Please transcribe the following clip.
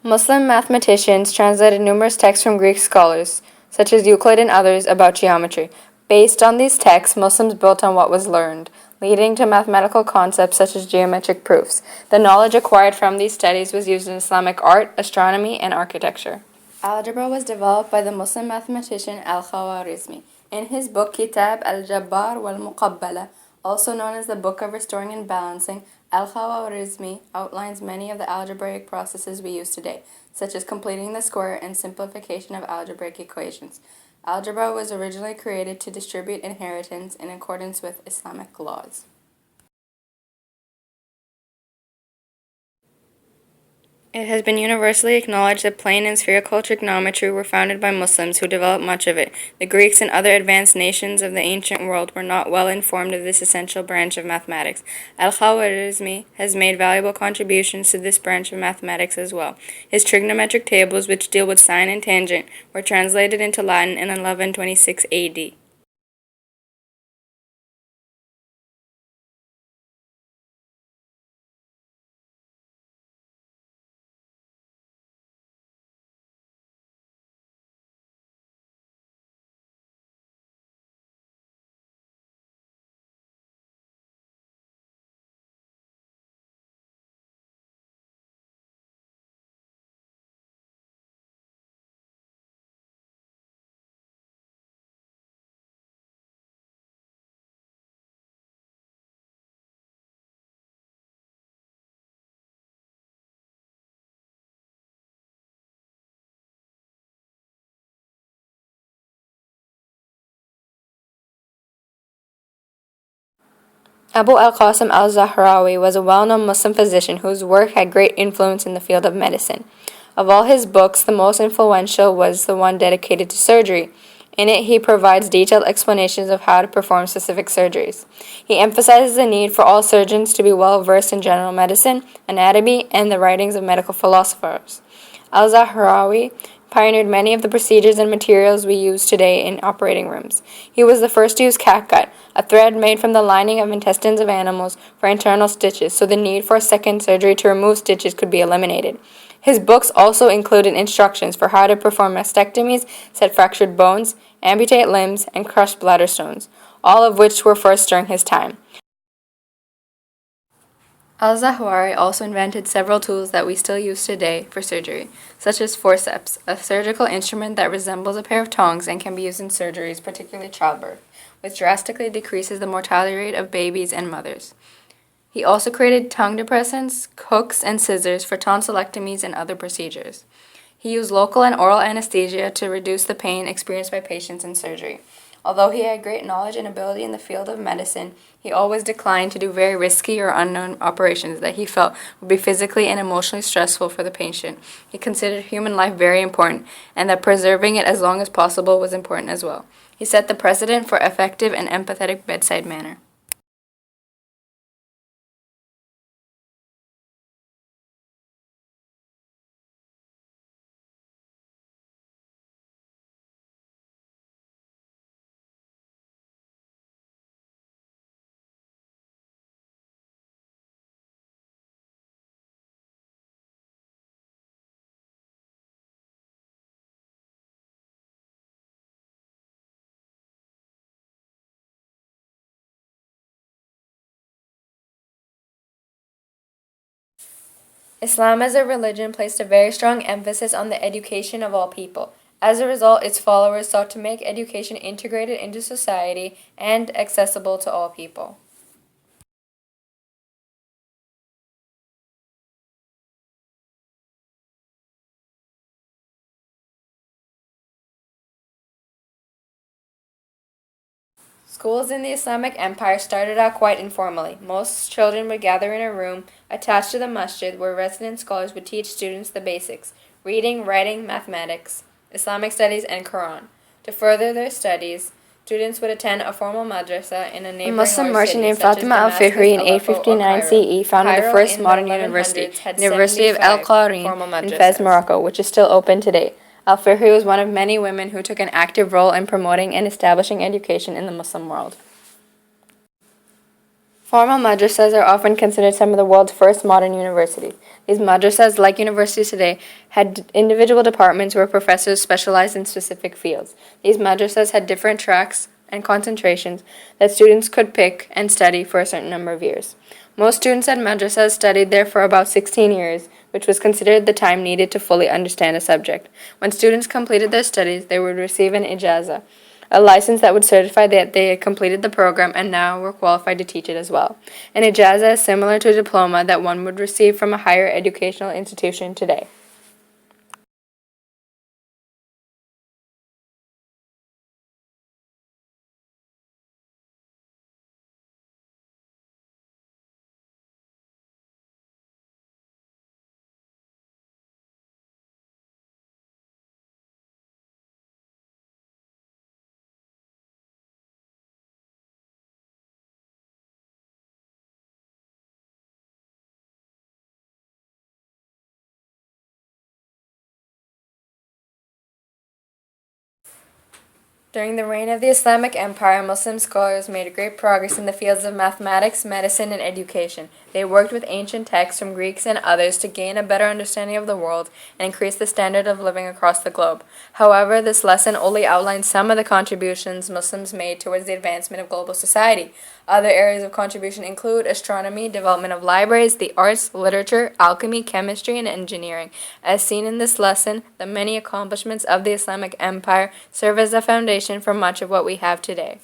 Muslim mathematicians translated numerous texts from Greek scholars, such as Euclid and others, about geometry. Based on these texts, Muslims built on what was learned, leading to mathematical concepts such as geometric proofs. The knowledge acquired from these studies was used in Islamic art, astronomy, and architecture. Algebra was developed by the Muslim mathematician Al-Khwarizmi. In his book Kitab al-Jabbar wal-Muqabbala, also known as the Book of Restoring and Balancing, Al-Khwarizmi outlines many of the algebraic processes we use today, such as completing the square and simplification of algebraic equations. Algebra was originally created to distribute inheritance in accordance with Islamic laws. It has been universally acknowledged that plane and spherical trigonometry were founded by Muslims who developed much of it. The Greeks and other advanced nations of the ancient world were not well informed of this essential branch of mathematics. Al-Khwarizmi has made valuable contributions to this branch of mathematics as well. His trigonometric tables, which deal with sine and tangent, were translated into Latin in 1126 AD. Abu al-Qasim al-Zahrawi was a well-known Muslim physician whose work had great influence in the field of medicine. Of all his books, the most influential was the one dedicated to surgery. In it, he provides detailed explanations of how to perform specific surgeries. He emphasizes the need for all surgeons to be well versed in general medicine, anatomy, and the writings of medical philosophers. Al-Zahrawi pioneered many of the procedures and materials we use today in operating rooms. He was the first to use catgut, a thread made from the lining of intestines of animals, for internal stitches, so the need for a second surgery to remove stitches could be eliminated. His books also included instructions for how to perform mastectomies, set fractured bones, amputate limbs, and crush bladder stones, all of which were first during his time. Al-Zahrawi also invented several tools that we still use today for surgery, such as forceps, a surgical instrument that resembles a pair of tongs and can be used in surgeries, particularly childbirth, which drastically decreases the mortality rate of babies and mothers. He also created tongue depressants, hooks, and scissors for tonsillectomies and other procedures. He used local and oral anesthesia to reduce the pain experienced by patients in surgery. Although he had great knowledge and ability in the field of medicine, he always declined to do very risky or unknown operations that he felt would be physically and emotionally stressful for the patient. He considered human life very important, and that preserving it as long as possible was important as well. He set the precedent for effective and empathetic bedside manner. Islam as a religion placed a very strong emphasis on the education of all people. As a result, its followers sought to make education integrated into society and accessible to all people. Schools in the Islamic Empire started out quite informally. Most children would gather in a room attached to the masjid where resident scholars would teach students the basics: reading, writing, mathematics, Islamic studies, and Quran. To further their studies, students would attend a formal madrasa in a neighboring Muslim large merchant city, named such as Fatima Damascus, al-Fihri in Aleppo, or 859 Cairo. CE founded the Cairo first in the modern university, 1100s had University of 75 Al-Qarin formal in Fez, madrasas. Morocco, which is still open today. Al-Fihri was one of many women who took an active role in promoting and establishing education in the Muslim world. Formal madrasas are often considered some of the world's first modern universities. These madrasas, like universities today, had individual departments where professors specialized in specific fields. These madrasas had different tracks and concentrations that students could pick and study for a certain number of years. Most students at madrasas studied there for about 16 years, which was considered the time needed to fully understand a subject. When students completed their studies, they would receive an ijazah, a license that would certify that they had completed the program and now were qualified to teach it as well. An ijazah is similar to a diploma that one would receive from a higher educational institution today. During the reign of the Islamic Empire, Muslim scholars made great progress in the fields of mathematics, medicine, and education. They worked with ancient texts from Greeks and others to gain a better understanding of the world and increase the standard of living across the globe. However, this lesson only outlines some of the contributions Muslims made towards the advancement of global society. Other areas of contribution include astronomy, development of libraries, the arts, literature, alchemy, chemistry, and engineering. As seen in this lesson, the many accomplishments of the Islamic Empire serve as a foundation for much of what we have today.